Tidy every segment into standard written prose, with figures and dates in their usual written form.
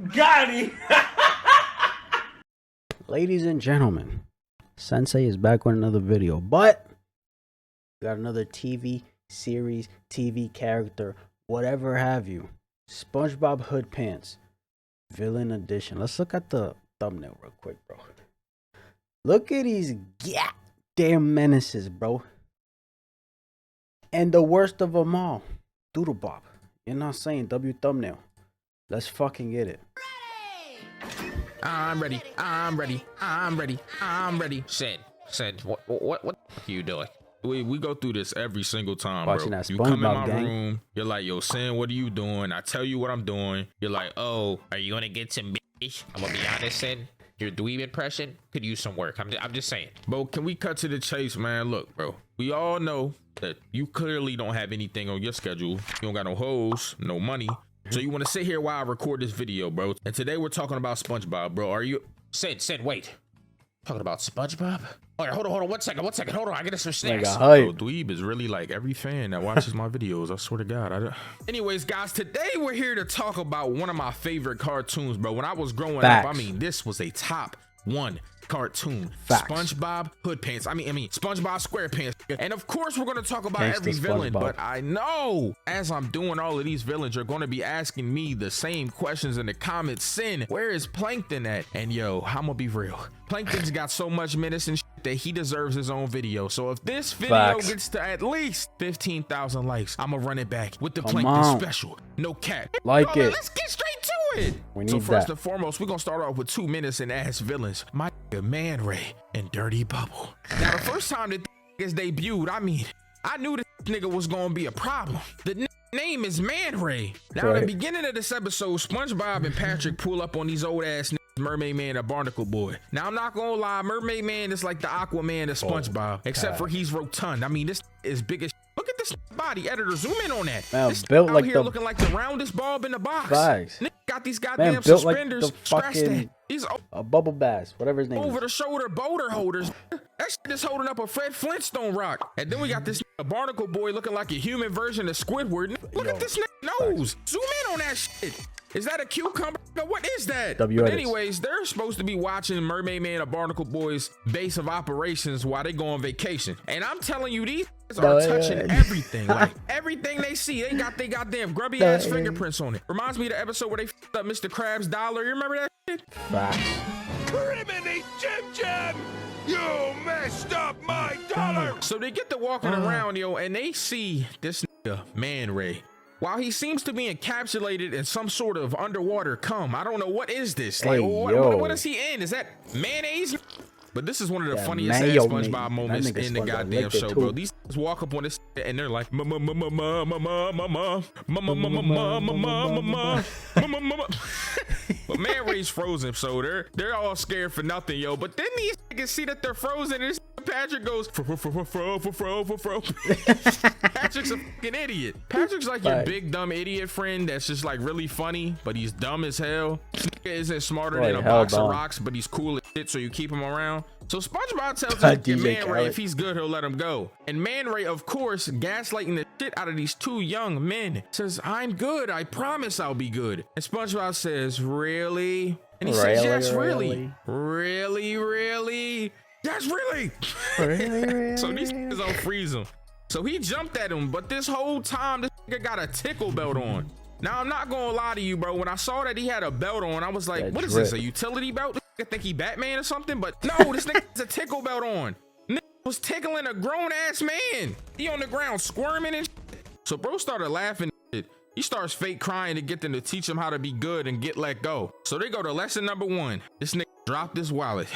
Got him. Ladies and gentlemen, Synsei is back with another video, but we got another TV series, TV character, whatever have you. SpongeBob Hood Pants, Villain Edition. Let's look at the thumbnail real quick, bro. Look at these goddamn menaces, bro. And the worst of them all, DoodleBob. You're not saying W thumbnail. Let's fucking get it. I'm ready. I'm ready. I'm ready. I'm ready. Said. What are you doing? We go through this every single time, Watching bro. that You come in SpongeBob my gang. room. You're like, yo, Sin, what are you doing? I tell you what I'm doing. You're like, oh, are you gonna get some bitch? I'm gonna be honest, Sin. Your dweeb impression could use some work. I'm just saying. Bro, can we cut to the chase, man? Look, bro. We all know that you clearly don't have anything on your schedule. You don't got no hoes, no money. So you want to sit here while I record this video, bro. And today we're talking about SpongeBob, bro. Are you... Sid, wait. Talking about SpongeBob? All right, hold on, one second. Hold on, I get some snacks. Bro, dweeb is really like every fan that watches my videos. I swear to God. Anyways, guys, today we're here to talk about one of my favorite cartoons, bro. When I was growing up, I mean, this was a top one cartoon. SpongeBob Hood Pants. I mean SpongeBob SquarePants. And of course we're going to talk about every villain, but I know as I'm doing all of these villains, you're going to be asking me the same questions in the comments. Sin, where is Plankton at? And yo, I'm gonna be real, Plankton's got so much menace and shit that he deserves his own video. So if this video gets to at least 15,000 likes, I'm gonna run it back with the Plankton special. No cap. Like it. Let's get straight to it. We need so first that. and foremost, we're gonna start off with two menacing ass villains, my Man Ray and Dirty Bubble. Now the first time that is debuted, I mean, I knew this nigga was gonna be a problem. The name is Man Ray. Now at the beginning of this episode, SpongeBob and Patrick pull up on these old ass Mermaid Man and Barnacle Boy. Now I'm not gonna lie, Mermaid Man is like the Aquaman of SpongeBob, except for he's rotund. I mean, this is big as. Look at this body. Editor, zoom in on that. Man, this built out like here the looking like the roundest bulb in the box. Nigga Got these goddamn man, built suspenders. like the fucking He's a bubble bass, whatever his name over is. the shoulder boulder holders. That shit is holding up a Fred Flintstone rock. And then we got this Barnacle Boy looking like a human version of Squidward. Look at this nose. Zoom in on that shit. Is that a cucumber? What is that? But anyways, they're supposed to be watching Mermaid Man and Barnacle Boy's base of operations while they go on vacation. And I'm telling you, these are touching everything. Like everything they see, they got their goddamn grubby ass fingerprints on it. Reminds me of the episode where they f***ed up Mr. Krabs' dollar. You remember that shit? Criminy Jim Jim! You messed up my dollar! So they get to walking around, yo, and they see this nigga, Man Ray. While he seems to be encapsulated in some sort of underwater cum. I don't know, what is this? Like, what is he in? Is that mayonnaise? But this is one of the funniest SpongeBob moments in the goddamn show, bro. These walk up on this and they're like, but Man Ray's frozen, so they're all scared for nothing, yo. But then these niggas see that they're frozen and Patrick goes, Patrick's a fucking idiot. Patrick's like your big dumb idiot friend that's just like really funny, but he's dumb as hell. This nigga isn't smarter than a box of rocks, but he's cool as shit, so you keep him around. So SpongeBob tells Man Ray if he's good, he'll let him go. And Man Ray, of course, gaslighting the shit out of these two young men, says, I'm good, I promise I'll be good. And SpongeBob says, really? And he says, yes, really? Really? Yes, really? So these niggas don't freeze him. So he jumped at him, but this whole time, this nigga got a tickle belt on. Now, I'm not gonna lie to you, bro. When I saw that he had a belt on, I was like, what is this, a utility belt? This nigga think he Batman or something? But no, this nigga has a tickle belt on. Nigga was tickling a grown-ass man. He on the ground squirming and shit. So bro started laughing and shit. He starts fake crying to get them to teach him how to be good and get let go. So they go to lesson number 1. This nigga dropped his wallet.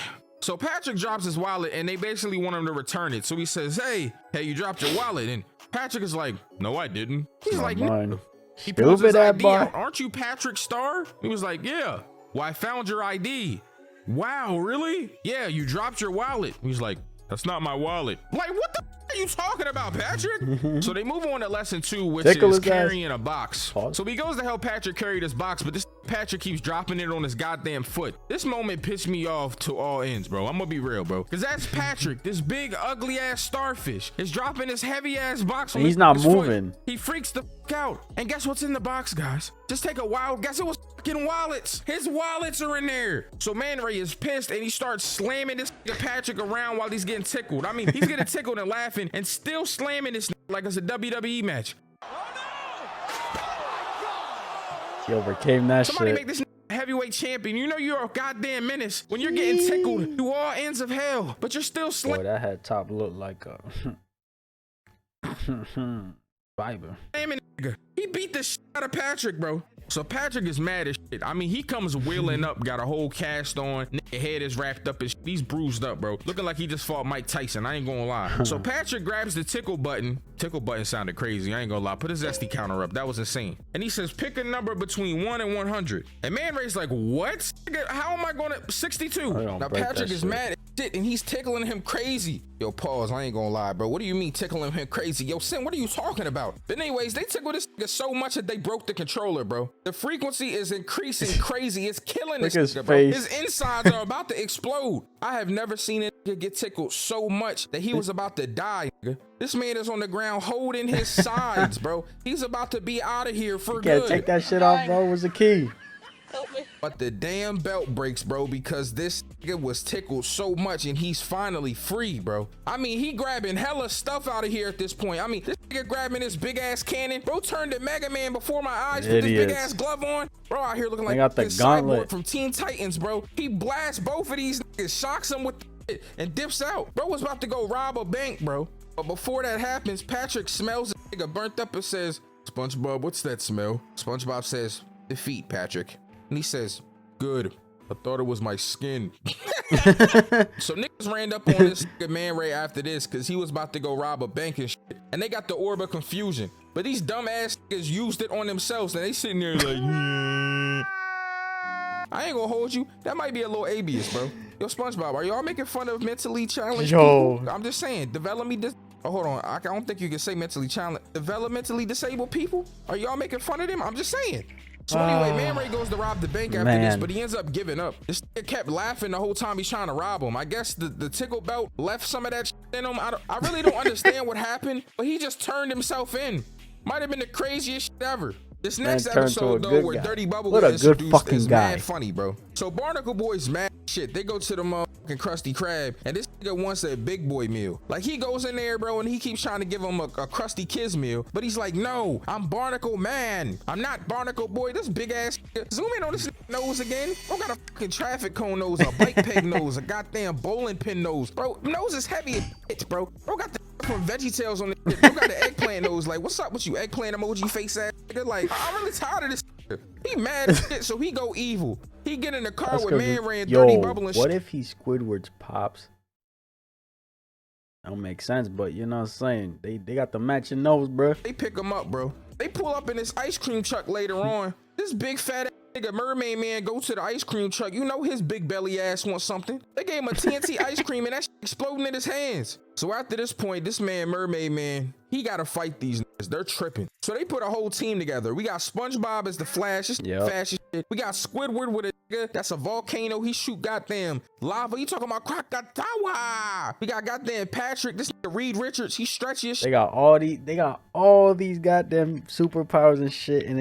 So Patrick drops his wallet and they basically want him to return it. So he says, hey, you dropped your wallet. And Patrick is like, no, I didn't. He's like, no. He pulls his ID out. Aren't you Patrick Star? He was like, yeah. Well, I found your ID. Wow, really? Yeah, you dropped your wallet. He's like, that's not my wallet. Like, what the are you talking about, Patrick? So they move on to lesson 2, which is carrying a box. So he goes to help Patrick carry this box, but this Patrick keeps dropping it on his goddamn foot. This moment pissed me off to all ends, bro. I'm gonna be real, bro. Because that's Patrick, this big, ugly ass starfish, is dropping this heavy ass box on his foot. He freaks the out. And guess what's in the box, guys? Just take a wild guess. It was fucking wallets. His wallets are in there. So Man Ray is pissed and he starts slamming this Patrick around while he's getting tickled. I mean, he's getting tickled and laughing and still slamming this like it's a WWE match. He overcame that Somebody shit. make this heavyweight champion. You know you're a goddamn menace when you're getting tickled through all ends of hell, but you're still Boy, that head top looked like a fiber. He beat the shit out of Patrick, bro. So Patrick is mad as shit. I mean, he comes wheeling up, got a whole cast on. Nigga head is wrapped up and shit. He's bruised up, bro. Looking like he just fought Mike Tyson. I ain't gonna lie. So Patrick grabs the tickle button. Tickle button sounded crazy. I ain't gonna lie. Put his SD counter up. That was insane. And he says, pick a number between 1 and 100. And Man Ray's like, what? How am I gonna 62? Now Patrick is mad as shit and he's tickling him crazy. Yo, pause. I ain't gonna lie, bro. What do you mean tickling him crazy? Yo, Sin, what are you talking about? But anyways, they tickled this nigga so much that they broke the controller, bro. The frequency is increasing crazy. It's killing this nigga, bro. His insides are about to explode. I have never seen a nigga get tickled so much that he was about to die, nigga. This man is on the ground holding his sides, bro. He's about to be out of here for good. Can't take that shit off, bro. Was the key. But the damn belt breaks, bro, because this nigga was tickled so much and he's finally free, bro. I mean, he grabbing hella stuff out of here at this point. I mean, this nigga grabbing this big ass cannon. Bro turned to Mega Man before my eyes with this big ass glove on. Bro out here looking like this cyborg from Teen Titans, bro. He blasts both of these niggas, shocks them with the shit, and dips out. Bro was about to go rob a bank, bro. But before that happens, Patrick smells the nigga burnt up and says, SpongeBob, what's that smell? SpongeBob says, defeat, Patrick. And he says, good. I thought it was my skin. So niggas ran up on this nigga Man Ray after this because he was about to go rob a bank and shit. And they got the orb of confusion. But these dumb ass niggas used it on themselves and they sitting there like, I ain't gonna hold you. That might be a little ableist, bro. Yo, SpongeBob, are y'all making fun of mentally challenged people? I'm just saying, oh, hold on. I don't think you can say mentally challenged. Developmentally disabled people? Are y'all making fun of them? I'm just saying. So anyway, Man Ray goes to rob the bank after this, but he ends up giving up. This nigga kept laughing the whole time he's trying to rob him. I guess the tickle belt left some of that shit in him. I really don't understand what happened, but he just turned himself in. Might have been the craziest shit ever. This next episode, though, where Dirty Bubble gets introduced is mad funny, bro. So Barnacle Boy's mad shit. They go to the motherfucking Krusty Krab, and this nigga wants a big boy meal. Like, he goes in there, bro, and he keeps trying to give him a Krusty Kids meal, but he's like, no, I'm Barnacle Man. I'm not Barnacle Boy. This big ass nigga. Zoom in on this nose again. Bro got a fucking traffic cone nose, a bike peg nose, a goddamn bowling pin nose. Bro, nose is heavy as shit, bro. Bro got the from VeggieTales on the shit. Bro got the eggplant nose. Like, what's up with you, eggplant emoji face ass nigga? Like, I'm really tired of this nigga. He mad as shit, so he go evil. He get in the car with Man Ray and Dirty Bubble and shit. What if he Squidward's pops? That don't make sense, but you know what I'm saying? They got the matching nose, bro. They pick him up, bro. They pull up in this ice cream truck later on. This big fat ass nigga Mermaid Man go to the ice cream truck. You know his big belly ass wants something. They gave him a TNT ice cream and that shit exploding in his hands. So after this point, this man, Mermaid Man, he gotta fight these niggas. They're tripping. So they put a whole team together. We got SpongeBob as the Flash. Fast shit. We got Squidward with a nigga that's a volcano. He shoot goddamn lava. You talking about Krakatawa? We got goddamn Patrick. This nigga Reed Richards. He stretchy as shit. They got all these goddamn superpowers and shit, and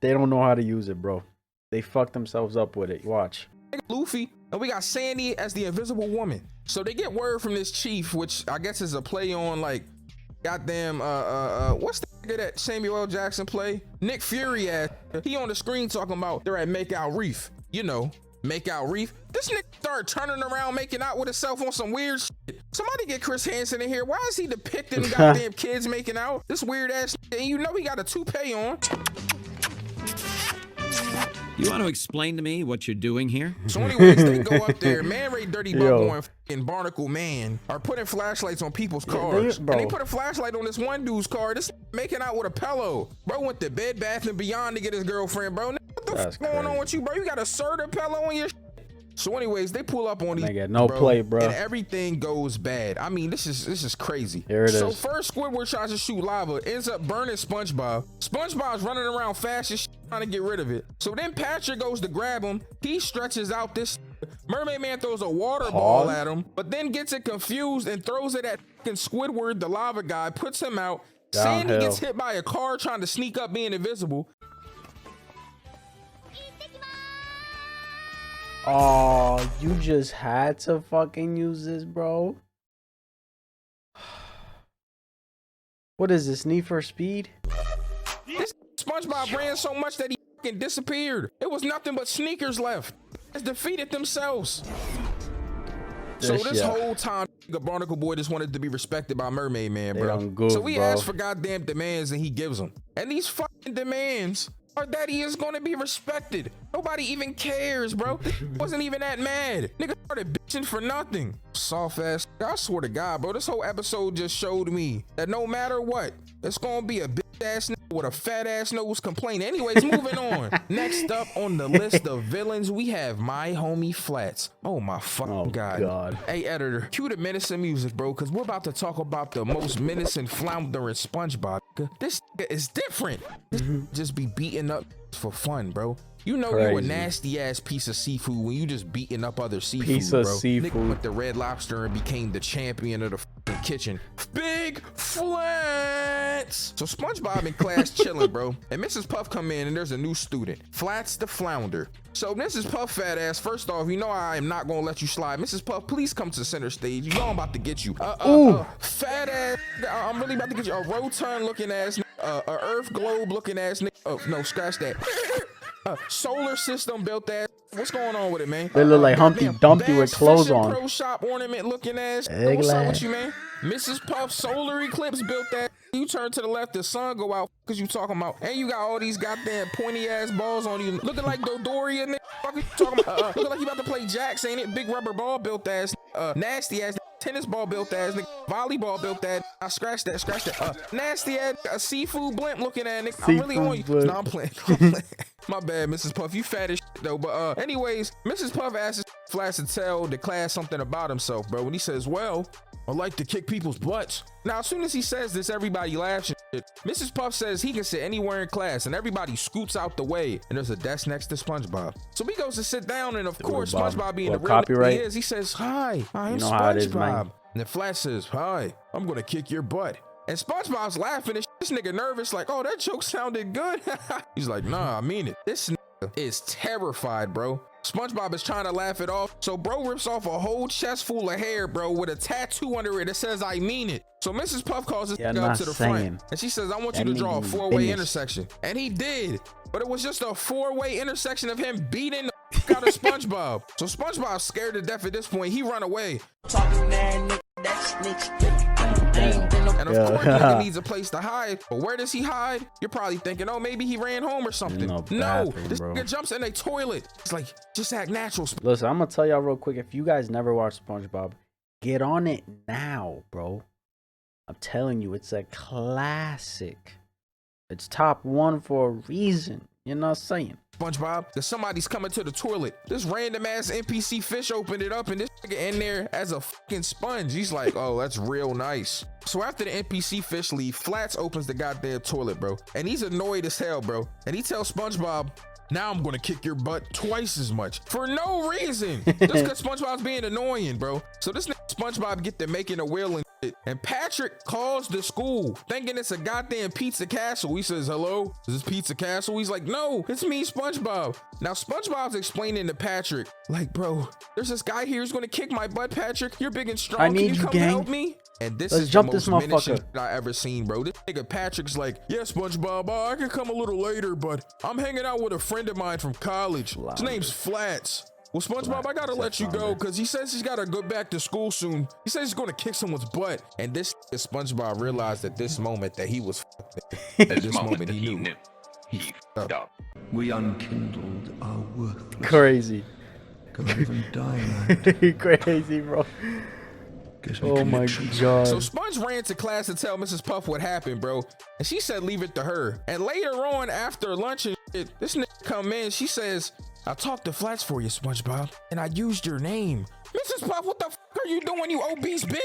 they don't know how to use it, bro. They fucked themselves up with it. Watch. Luffy, and we got Sandy as the Invisible Woman. So they get word from this chief, which I guess is a play on like goddamn what's the nigga that Samuel L. Jackson play? Nick Fury ass. He on the screen talking about they're at Makeout Reef. You know, Makeout Reef. This nigga start turning around making out with himself on some weird shit. Somebody get Chris Hansen in here. Why is he depicting goddamn kids making out? This weird ass shit. And you know he got a toupee on. You want to explain to me what you're doing here? So anyways, they go up there. Man Ray, Dirty Bubble, and fucking Barnacle Man are putting flashlights on people's cars. And they put a flashlight on this one dude's car. This making out with a pillow. Bro went to Bed Bath & Beyond to get his girlfriend, bro. What the fuck going on with you, bro? You got a Serta pillow on your shit? So anyways, they pull up on these, bro, and everything goes bad. I mean, this is crazy. Here it is. So first Squidward tries to shoot lava, ends up burning SpongeBob. SpongeBob's running around fast as shit, trying to get rid of it. So then Patrick goes to grab him. He stretches out this. Mermaid Man throws a water ball at him, but then gets it confused and throws it at fucking Squidward, the lava guy, puts him out. Sandy gets hit by a car trying to sneak up being invisible. Oh, you just had to fucking use this, bro. What is this, Need for Speed? This SpongeBob ran so much that he fucking disappeared. It was nothing but sneakers left. It's defeated themselves. So this whole time, the Barnacle boy just wanted to be respected by Mermaid Man, bro. So we asked for goddamn demands and he gives them. And these fucking demands are that he is gonna be respected. Nobody even cares, bro. Wasn't even that mad. Nigga started bitching for nothing. Soft ass. I swear to God, bro, this whole episode just showed me that no matter what, it's gonna be a bitch ass nigga with a fat ass nose complaining. Anyways, moving on. Next up on the list of villains, we have my homie Flats. Oh my fucking God. Hey editor, cue the menacing music, bro, because we're about to talk about the most menacing Flounder in SpongeBob. This is different. Just be beating up for fun, bro. You know you a nasty ass piece of seafood when you just beating up other seafood, bro. Nigga went to Red Lobster and became the champion of the fucking kitchen. Big Flats. So SpongeBob in class chilling, bro, and Mrs. Puff come in and there's a new student, Flats the Flounder. So Mrs. Puff fat ass, first off, you know I am not gonna let you slide. Mrs. Puff, please come to the center stage. You know I'm about to get you. Fat ass, I'm really about to get you. A rotund looking ass, a Earth globe looking ass nigga. Oh no, scratch that. Solar system built ass. What's going on with it, man? They look like Humpty Dumpty with clothes on. Pro shop ornament looking ass. What's up with you, man? Mrs. Puff solar eclipse built that. You turn to the left, the sun go out because you talking about. And you got all these goddamn pointy ass balls on you, looking like Dodoria. Nigga. Fuck you talking about? Looking like you about to play jacks, ain't it? Big rubber ball built ass. Nasty ass. Tennis ball built ass nigga, volleyball built that. I scratched that. Nasty ass, a seafood blimp looking at nigga. I'm really on you. No, I'm playing. My bad, Mrs. Puff. You fat as shit, though. But anyways, Mrs. Puff asks Flats to tell the class something about himself, bro. And he says, well, I like to kick people's butts. Now, as soon as he says this, everybody laughs and shit. Mrs. Puff says he can sit anywhere in class, and everybody scoots out the way, and there's a desk next to SpongeBob. So he goes to sit down, and of course, SpongeBob being the real he is, he says, hi, I'm SpongeBob. And then Flat says, hi, I'm gonna kick your butt. And SpongeBob's laughing, and this nigga nervous, like, oh, that joke sounded good. He's like, nah, I mean it. This nigga is terrified, bro. SpongeBob is trying to laugh it off, so bro rips off a whole chest full of hair, bro, with a tattoo under it that says I mean it. So Mrs. Puff calls this nigga up to the front, and she says, I want you to draw a four-way intersection. And he did, but it was just a four-way intersection of him beating the fuck out of SpongeBob. So SpongeBob's scared to death at this point. He run away. And of course, nigga needs a place to hide. But where does he hide? You're probably thinking, oh, maybe he ran home or something. No, this nigga jumps in a toilet. It's like, just act natural. Listen, I'm gonna tell y'all real quick. If you guys never watched SpongeBob, get on it now, bro. I'm telling you, it's a classic. It's top 1 for a reason. You know what I'm saying? SpongeBob, that somebody's coming to the toilet. This random ass NPC fish opened it up and this nigga in there as a fucking sponge. He's like, oh, that's real nice. So after the NPC fish leave, Flats opens the goddamn toilet, bro. And he's annoyed as hell, bro. And he tells SpongeBob, now I'm gonna kick your butt twice as much for no reason. Just because SpongeBob's being annoying, bro. So this nigga SpongeBob get to making a wheel and shit. And Patrick calls the school thinking it's a goddamn Pizza Castle. He says, hello, is this Pizza Castle? He's like, no, it's me, SpongeBob. Now SpongeBob's explaining to Patrick, like, bro, there's this guy here who's gonna kick my butt, Patrick. You're big and strong. Can you come help me? And this is the most menacing shit I ever seen, bro. This nigga Patrick's like, yeah, SpongeBob, I can come a little later, but I'm hanging out with a friend of mine from college. His name's Flats. Well, SpongeBob, I gotta let you go because he says he's gotta go back to school soon. He says he's gonna kick someone's butt. And this SpongeBob realized at this moment that he was fucked. At this moment he knew. He fucked up. We unkindled our worthless. Crazy. Can't even die. Crazy, bro. Oh my god. So Sponge ran to class to tell Mrs. Puff what happened, bro. And she said leave it to her. And later on, after lunch and shit, this nigga come in, she says, I talked to Flats for you, SpongeBob, and I used your name. Mrs. Puff, what the fuck are you doing, you obese bitch?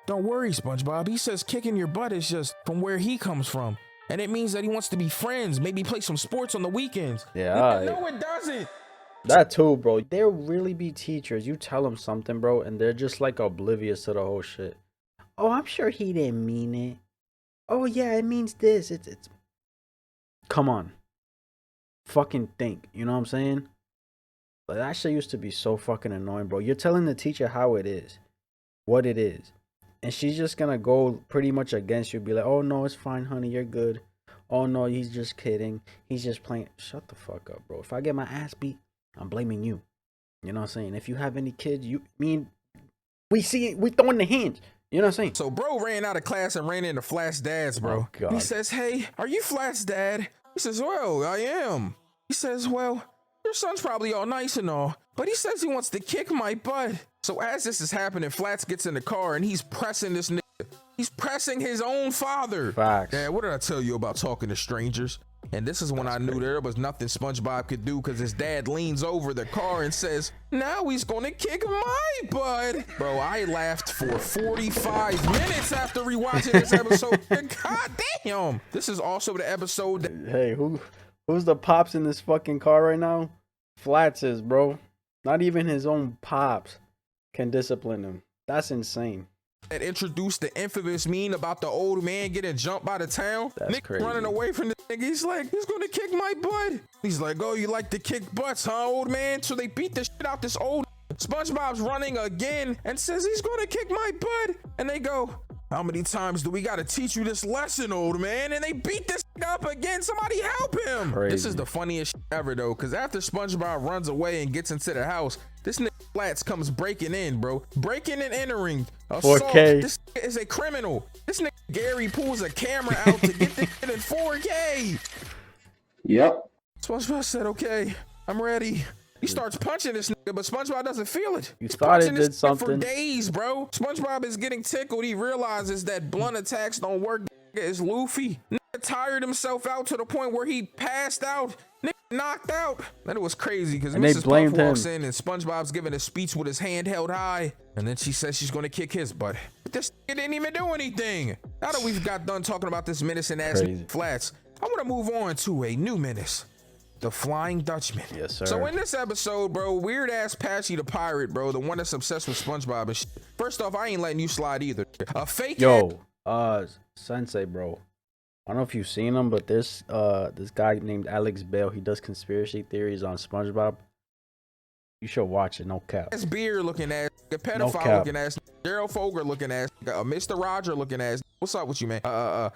Don't worry, SpongeBob. He says kicking your butt is just from where he comes from. And it means that he wants to be friends, maybe play some sports on the weekends. Yeah. No, it doesn't. That too, bro. There really be teachers, you tell them something, bro, and they're just like oblivious to the whole shit. Oh, I'm sure he didn't mean it. Oh yeah, it means this. It's. Come on. Fucking think. You know what I'm saying? Like, that shit used to be so fucking annoying, bro. You're telling the teacher how it is, what it is, and she's just gonna go pretty much against you. Be like, oh no, it's fine, honey, you're good. Oh no, he's just kidding. He's just playing. Shut the fuck up, bro. If I get my ass beat, I'm blaming you. You know what I'm saying? If you have any kids, we throwing the hands. You know what I'm saying? So bro ran out of class and ran into Flat's dad's, bro. Oh, God. He says, hey, are you Flat's dad? He says, well, I am. He says, well, your son's probably all nice and all, but he says he wants to kick my butt. So as this is happening, Flats gets in the car and he's pressing this nigga. He's pressing his own father. Facts. Dad, what did I tell you about talking to strangers? And this is when I knew there was nothing SpongeBob could do, because his dad leans over the car and says, now he's gonna kick my butt. Bro, I laughed for 45 minutes after rewatching this episode. God damn. This is also the episode that... Hey, who's the pops in this fucking car right now? Flats is, bro. Not even his own pops can discipline him. That's insane. That introduced the infamous meme about the old man getting jumped by the town. That's Nick crazy. running away from the nigga. He's like, he's gonna kick my butt. He's like, oh, you like to kick butts, huh, old man? So they beat the shit out this old. SpongeBob's running again and says he's gonna kick my butt. And they go, how many times do we gotta teach you this lesson, old man? And they beat this up again. Somebody help him. Crazy. This is the funniest shit ever, though, because after SpongeBob runs away and gets into the house, this nigga Flats comes breaking in, bro. Breaking and entering. Assault. 4K. This nigga is a criminal. This nigga Gary pulls a camera out to get this shit in 4K. Yep. SpongeBob said, okay, I'm ready. He starts punching this nigga, but SpongeBob doesn't feel it. You He's thought it punching this did nigga something. for days, bro. SpongeBob is getting tickled. He realizes that blunt attacks don't work. Nigga is Luffy. Nigga tired himself out to the point where he passed out. Nigga knocked out. Then it was crazy because Mrs. Puff walks in and SpongeBob's giving a speech with his hand held high. And then she says she's going to kick his butt. But this nigga didn't even do anything. Now that we've got done talking about this menacing ass Flats, I want to move on to a new menace. The Flying Dutchman. Yes, sir. So in this episode, bro, weird ass Patchy the pirate, bro, the one that's obsessed with SpongeBob and shit. First off, I ain't letting you slide either. A fake Synsei, bro. I don't know if you've seen him, but this guy named Alex Bale, he does conspiracy theories on SpongeBob. You should watch it, no cap. Ass beer looking ass, a pedophile looking ass, Gerald Foger looking ass, Mr. Roger looking ass. What's up with you, man? A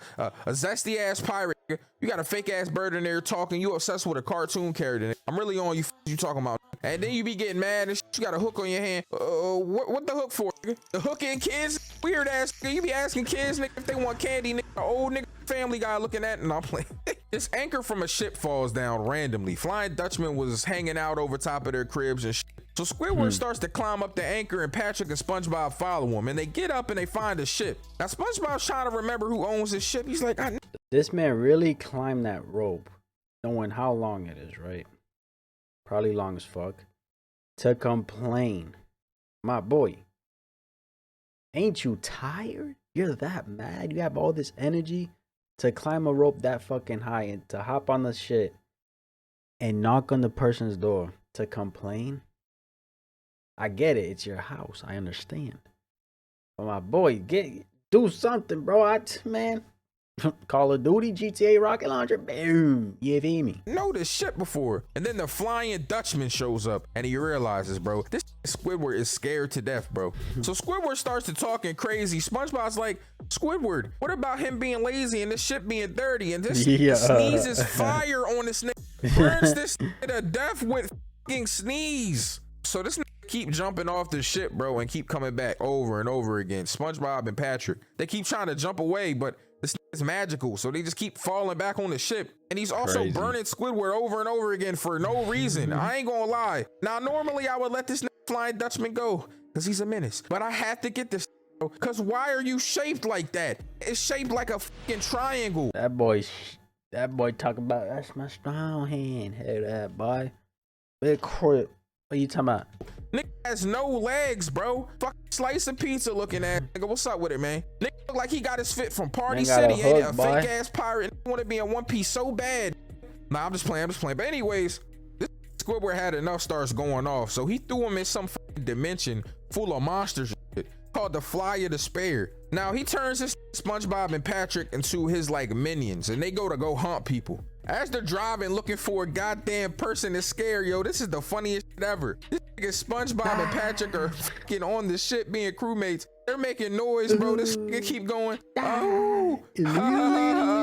zesty ass pirate. You got a fake ass bird in there talking. You obsessed with a cartoon character. I'm really on you talking about. And then you be getting mad and shit. You got a hook on your hand. What the hook for? The hook in kids? Weird ass. You be asking kids, nigga, if they want candy, nigga. The old nigga Family Guy looking at, and I'm playing. This anchor from a ship falls down randomly. Flying Dutchman was hanging out over top of their cribs and shit. So Squidward starts to climb up the anchor, and Patrick and SpongeBob follow him, and they get up and they find a ship. Now SpongeBob's trying to remember who owns this ship. He's like, this man really climbed that rope, knowing how long it is, right? Probably long as fuck. To complain. My boy, ain't you tired? You're that mad? You have all this energy to climb a rope that fucking high and to hop on the shit and knock on the person's door to complain? I get it. It's your house. I understand. But my boy, do something, bro. Man. Call of Duty, GTA, Rocket Launcher, boom. You feel me? Know this shit before. And then the Flying Dutchman shows up and he realizes, bro, this Squidward is scared to death, bro. So Squidward starts to talking crazy. SpongeBob's like, Squidward, what about him being lazy and this shit being dirty? And this sneezes fire on this nigga. Burns this nigga to death with fucking sneeze. So this nigga keep jumping off the ship, bro, and keep coming back over and over again. SpongeBob and Patrick, they keep trying to jump away, but this is magical, so they just keep falling back on the ship. And he's also burning Squidward over and over again for no reason. I ain't gonna lie. Now, normally I would let this Flying Dutchman go because he's a menace, but I had to get this, because why are you shaped like that? It's shaped like a fucking triangle. That boy talking about, that's my strong hand. Hey, that boy. Big crip. What are you talking about? Nigga has no legs, bro. Fucking slice of pizza looking at nigga. What's up with it, man? Nigga look like he got his fit from Party City, and a fake ass pirate. Want to be in One Piece so bad. Nah, I'm just playing. But anyways, this Squidward had enough stars going off, so he threw him in some fucking dimension full of monsters and shit. called the Fly of Despair. Now he turns his SpongeBob and Patrick into his like minions, and they go hunt people. As they're driving looking for a goddamn person to scare, yo, this is the funniest shit ever. This nigga SpongeBob and Patrick are fucking on the shit being crewmates. They're making noise, bro. This nigga keep going. Oh, a little.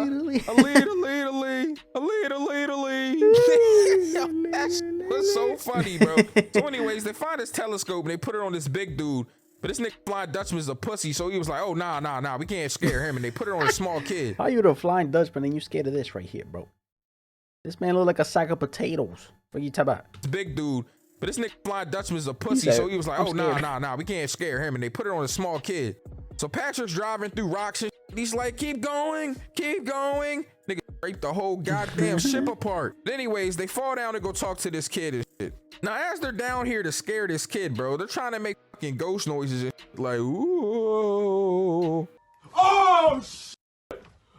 That shit was so funny, bro. So anyways, they find this telescope and they put it on this big dude. But this nigga Flying Dutchman is a pussy, so he was like, oh, nah, we can't scare him. And they put it on a small kid. How you the Flying Dutchman and you scared of this right here, bro? This man look like a sack of potatoes. What you talking about? It's big dude. But this nigga Flying Dutchman is a pussy, so he was like, oh, nah, we can't scare him. And they put it on a small kid. So Patrick's driving through rocks and shit. He's like, keep going. Nigga scrape the whole goddamn ship apart. But anyways, they fall down and go talk to this kid and shit. Now, as they're down here to scare this kid, bro, they're trying to make fucking ghost noises and shit, like, ooh. Oh, shit!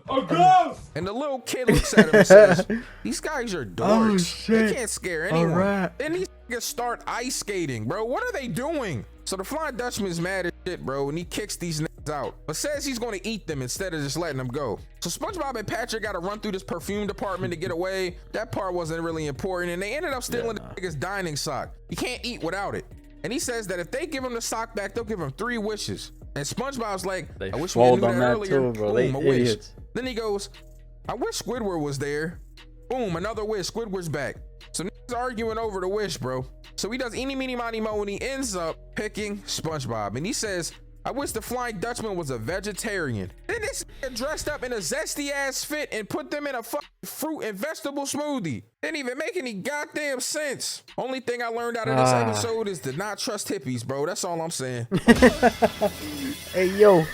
A ghost! And the little kid looks at him and says, these guys are dorks. They can't scare anyone. Right. Then these niggas start ice skating, bro. What are they doing? So the Flying Dutchman's mad as shit, bro, and he kicks these niggas out, but says he's gonna eat them instead of just letting them go. So SpongeBob and Patrick gotta run through this perfume department to get away. That part wasn't really important, and they ended up stealing the nigga's dining sock. You can't eat without it. And he says that if they give him the sock back, they'll give him 3 wishes. And SpongeBob's like, I wish we knew that earlier. Too, bro. Boom, a wish. Then he goes, I wish Squidward was there. Boom, another wish. Squidward's back. So niggas arguing over the wish, bro. So he does eeny, meeny, miny, mo, and he ends up picking SpongeBob. And he says, I wish the Flying Dutchman was a vegetarian. Then this nigga dressed up in a zesty ass fit and put them in a fucking fruit and vegetable smoothie. Didn't even make any goddamn sense. Only thing I learned out of this episode is to not trust hippies, bro. That's all I'm saying. Hey, yo.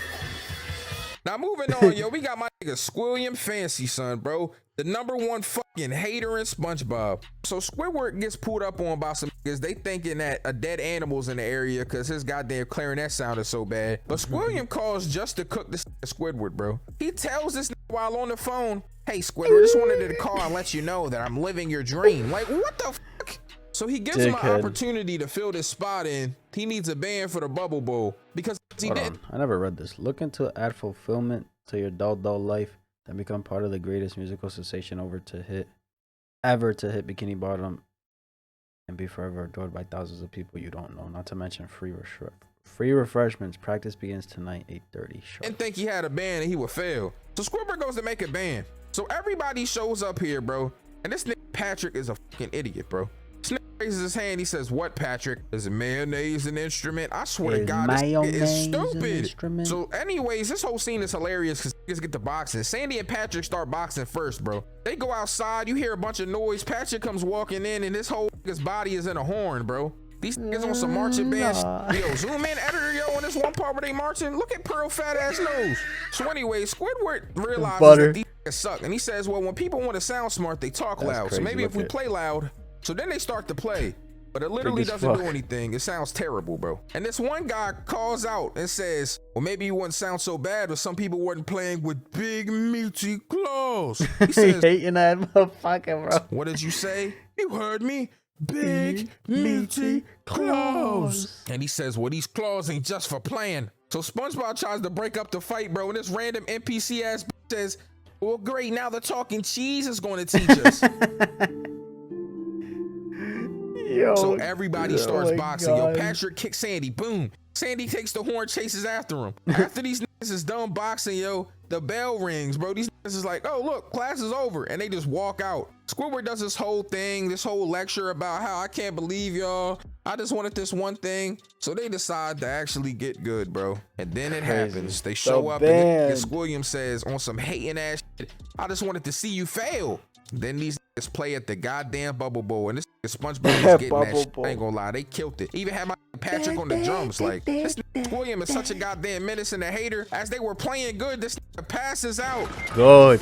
Now moving on, yo, we got my nigga Squilliam Fancy Son, bro. The #1 fucking hater in SpongeBob. So Squidward gets pulled up on by some niggas. They thinking that a dead animal's in the area because his goddamn clarinet sounded so bad. But Squilliam calls just to cook this Squidward, bro. He tells this nigga while on the phone, hey Squidward, just wanted to call and let you know that I'm living your dream. Like, what the fuck? So he gives him an opportunity to fill this spot in. He needs a band for the Bubble Bowl because he did. I never read this. Look into add fulfillment to your dull life and become part of the greatest musical sensation ever to hit Bikini Bottom and be forever adored by thousands of people you don't know. Not to mention free refreshments. Practice begins tonight, 8:30. Didn't think he had a band and he would fail. So Squidward goes to make a band. So everybody shows up here, bro. And this nigga Patrick is a fucking idiot, bro. This nigga raises his hand. He says, what, Patrick? Is mayonnaise an instrument? I swear to God, this nigga is stupid. So anyways, this whole scene is hilarious because niggas get to boxing. Sandy and Patrick start boxing first, bro. They go outside. You hear a bunch of noise. Patrick comes walking in and this whole nigga's body is in a horn, bro. These niggas on some marching band. Yo, zoom in, editor, yo, on this one part where they marching. Look at Pearl fat ass nose. So anyway, Squidward realizes that these niggas suck. And he says, well, when people want to sound smart, they talk loud. So maybe if we play loud. So then they start to play, but it literally doesn't do anything. It sounds terrible, bro. And this one guy calls out and says, well, maybe you wouldn't sound so bad, but some people weren't playing with big meaty claws. He says, hating that motherfucker, bro. What did you say? You heard me. Big meaty claws. And he says, well, these claws ain't just for playing. So SpongeBob tries to break up the fight, bro. And this random NPC ass says, well, great. Now the talking cheese is going to teach us. Yo, so everybody starts boxing. Yo, Patrick kicks Sandy. Boom. Sandy takes the horn, chases after him. After these niggas is done boxing, yo, the bell rings, bro. These niggas is like, oh, look, class is over. And they just walk out. Squidward does this whole thing, this whole lecture about how I can't believe y'all. I just wanted this one thing. So they decide to actually get good, bro. And then it happens. They show up and Squilliam says on some hating ass shit, I just wanted to see you fail. Then these niggas play at the goddamn Bubble Bowl. And this SpongeBob is getting that shit. I ain't gonna lie, they killed it. Even had my Patrick on the drums. Like, this Squilliam is such a goddamn menace and a hater. As they were playing good, this nigga passes out. Good.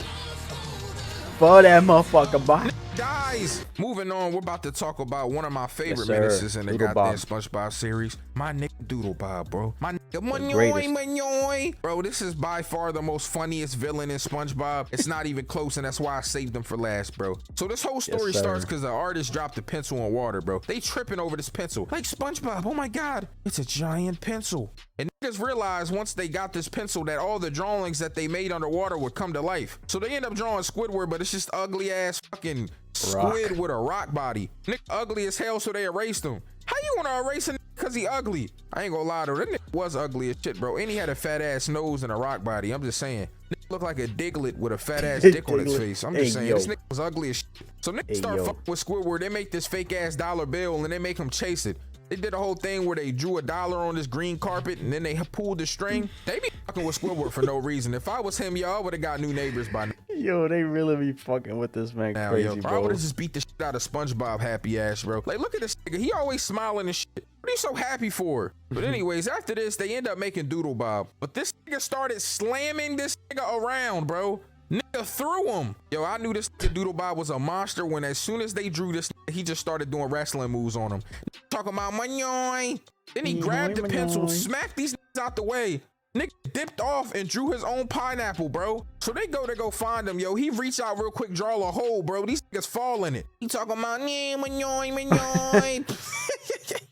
For that motherfucker, boy. Guys, moving on, we're about to talk about one of my favorite menaces in the goddamn SpongeBob series. My nigga DoodleBob, bro. My Bro, this is by far the most funniest villain in SpongeBob. It's not even close, and that's why I saved him for last, bro. So this whole story starts because the artist dropped a pencil in water, bro. They tripping over this pencil. Like, SpongeBob, oh my God, it's a giant pencil. And niggas realized once they got this pencil that all the drawings that they made underwater would come to life. So they end up drawing Squidward, but it's just ugly ass fucking squid with a rock body. Nick ugly as hell, so they erased him. How you wanna erase a nigga cause he ugly? I ain't gonna lie though, that nigga was ugly as shit, bro. And he had a fat ass nose and a rock body. I'm just saying. Nigga looked like a Diglett with a fat ass dick on his face. I'm just saying, this nigga was ugly as shit. So niggas start fucking with Squidward. They make this fake ass dollar bill and they make him chase it. They did a whole thing where they drew a dollar on this green carpet and then they pulled the string. They be fucking with Squidward for no reason. If I was him, y'all would have got new neighbors by now. Yo, they really be fucking with this man crazy, bro. I would have just beat the shit out of SpongeBob happy ass, bro. Like, look at this nigga. He always smiling and shit. What are you so happy for? But anyways, after this, they end up making DoodleBob. But this nigga started slamming this nigga around, bro. Nigga threw him. Yo, I knew this nigga DoodleBob was a monster when as soon as they drew this nigga, he just started doing wrestling moves on him. Talking about manyoy. Then he grabbed the pencil, smacked these niggas out the way. Nigga dipped off and drew his own pineapple, bro. So they go find him, yo. He reached out real quick, draw a hole, bro. These niggas fall in it. He talking about manyoy.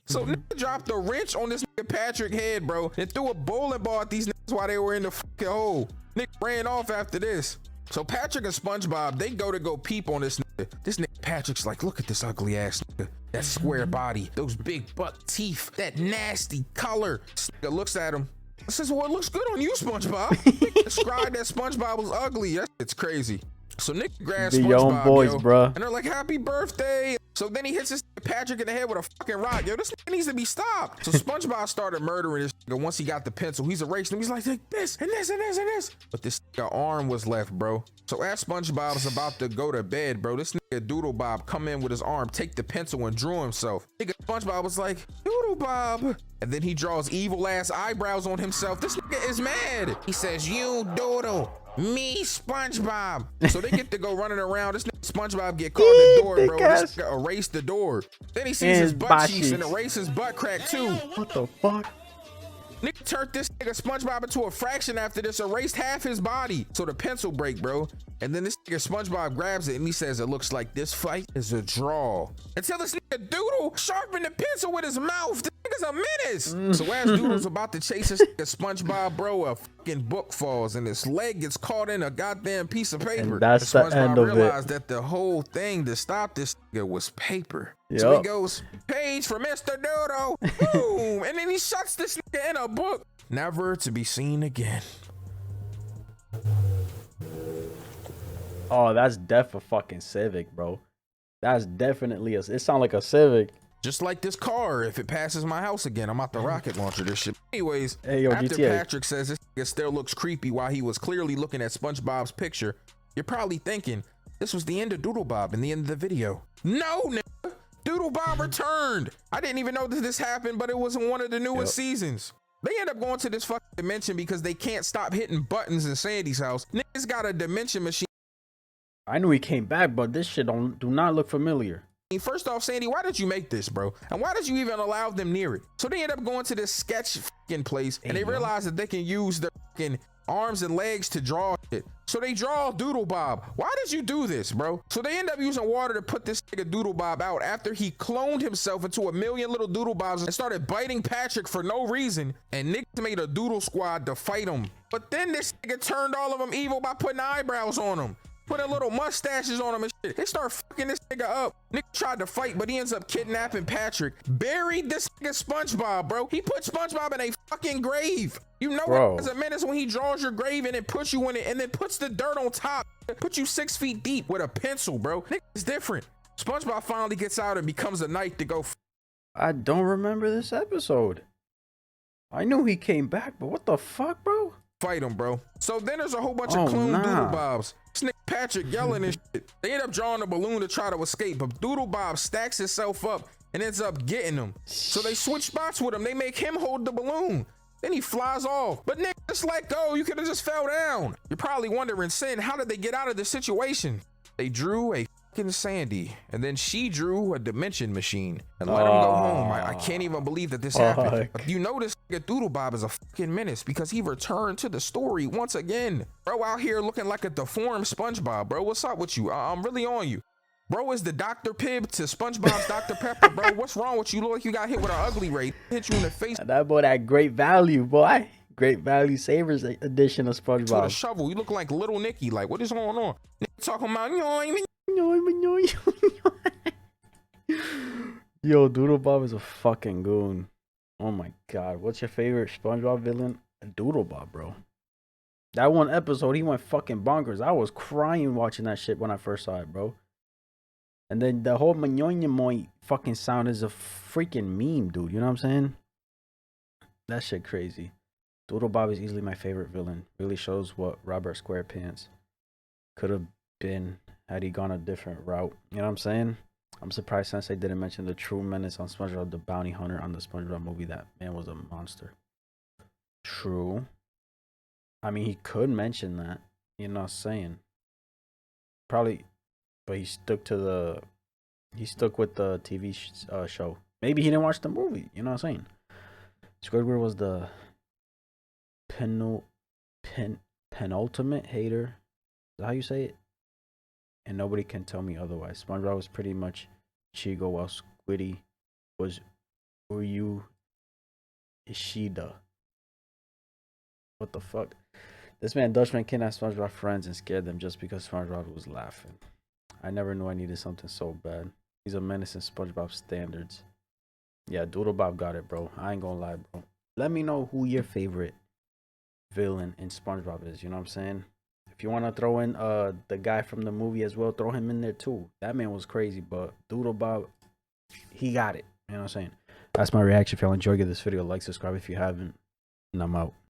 So nigga dropped a wrench on this nigga Patrick head, bro, and threw a bowling ball at these niggas while they were in the fucking hole. Nigga ran off after this. So Patrick and SpongeBob, they go peep on this nigga. This nigga Patrick's like, look at this ugly ass nigga. That square body, those big buck teeth, that nasty color. This nigga looks at him. I says, well, it looks good on you, SpongeBob. Described that SpongeBob was ugly. It's crazy. So Nick grabs SpongeBob, young boys, yo, bro, and they're like, happy birthday. So then he hits this Patrick in the head with a fucking rock. Yo, this nigga needs to be stopped. So SpongeBob started murdering this nigga once he got the pencil. He's erasing him. He's like this and this and this and this. But this nigga arm was left, bro. So as SpongeBob was about to go to bed, bro, this nigga DoodleBob come in with his arm, take the pencil and drew himself. Nigga SpongeBob was like, DoodleBob. And then he draws evil ass eyebrows on himself. This nigga is mad. He says, you Doodle. Me, SpongeBob. So they get to go running around. This nigga SpongeBob get caught in the door, bro. This nigga erased the door. Then he sees his butt cheeks and erased his butt crack too. What the fuck? Nigga turned this nigga SpongeBob into a fraction after this, erased half his body. So the pencil break, bro. And then this nigga SpongeBob grabs it and he says, it looks like this fight is a draw. Until this nigga Doodle sharpened the pencil with his mouth. This nigga's a menace. So as Doodle's about to chase this nigga SpongeBob, bro, a fucking book falls and his leg gets caught in a goddamn piece of paper. And that's the end of it. Realized that the whole thing to stop this nigga was paper. Yep. So he goes, page for Mr. Doodle. Boom. And then he shuts this nigga in a book. Never to be seen again. Oh, that's def a fucking Civic, bro. That's definitely it sounds like a Civic. Just like this car, if it passes my house again, I'm out the rocket launcher this shit. Anyways, hey, yo, after GTA. Patrick says this nigga still looks creepy while he was clearly looking at SpongeBob's picture, you're probably thinking this was the end of DoodleBob and the end of the video. No, nigga. DoodleBob returned. I didn't even know that this happened, but it was in one of the newest seasons. They end up going to this fucking dimension because they can't stop hitting buttons in Sandy's house. Niggas got a dimension machine. I knew he came back, but this shit do not look familiar. First off, Sandy, why did you make this, bro? And why did you even allow them near it? So they end up going to this sketch fucking place and they realize that they can use their fucking arms and legs to draw shit. So they draw DoodleBob. Why did you do this, bro? So they end up using water to put this nigga DoodleBob out after he cloned himself into a million little DoodleBobs and started biting Patrick for no reason. And niggas made a doodle squad to fight him. But then this nigga turned all of them evil by putting eyebrows on them. Putting little mustaches on him and shit. They start fucking this nigga up. Nigga tried to fight, but he ends up kidnapping Patrick. Buried this nigga SpongeBob, bro. He put SpongeBob in a fucking grave. You know what? As a menace when he draws your grave and then puts you in it and then puts the dirt on top. Put you 6 feet deep with a pencil, bro. Nigga, it's different. SpongeBob finally gets out and becomes a knight to go. I don't remember this episode. I knew he came back, but what the fuck, bro? Fight him, bro. So then there's a whole bunch of clone DoodleBobs. This nigga Patrick yelling and shit. They end up drawing a balloon to try to escape, but DoodleBob stacks himself up and ends up getting them. So they switch spots with him. They make him hold the balloon. Then he flies off. But nigga, just let go. You could have just fell down. You're probably wondering, Sin, how did they get out of this situation? They drew a fucking Sandy, and then she drew a dimension machine and let him go home. I can't even believe that this happened. You notice DoodleBob is a fucking menace because he returned to the story once again. Bro out here looking like a deformed SpongeBob, bro. What's up with you? I'm really on you. Bro is the Dr. Pibb to SpongeBob's Dr. Pepper, bro. What's wrong with you? Look like you got hit with an ugly ray. Hit you in the face. That boy, that Great Value, boy. Great Value Savers edition of SpongeBob. With a shovel. You look like Little Nicky. Like, what is going on? Talking about Yo, DoodleBob is a fucking goon. Oh my god. What's your favorite SpongeBob villain? DoodleBob, bro. That one episode, he went fucking bonkers. I was crying watching that shit when I first saw it, bro. And then the whole Manyonya fucking sound is a freaking meme, dude. You know what I'm saying? That shit crazy. DoodleBob is easily my favorite villain. Really shows what Robert SquarePants could have been had he gone a different route. You know what I'm saying? I'm surprised Synsei didn't mention the true menace on SpongeBob the Bounty Hunter on the SpongeBob movie. That man was a monster. True. I mean, he could mention that. You know what I'm saying? Probably, but he stuck with the TV show. Maybe he didn't watch the movie. You know what I'm saying? Squidward was the penultimate hater. Is that how you say it? And nobody can tell me otherwise. SpongeBob was pretty much Chigo, while Squiddy was Uryu Ishida. What the fuck? This man Dutchman kidnapped SpongeBob friends and scared them just because SpongeBob was laughing. I never knew I needed something so bad. He's a menace in SpongeBob standards. Yeah, DoodleBob got it, bro. I ain't gonna lie, bro. Let me know who your favorite villain in SpongeBob is. You know what I'm saying? If you want to throw in the guy from the movie as well, throw him in there too. That man was crazy, but DoodleBob, he got it. You know what I'm saying? That's my reaction. If y'all enjoyed, give this video a like, subscribe if you haven't, and I'm out.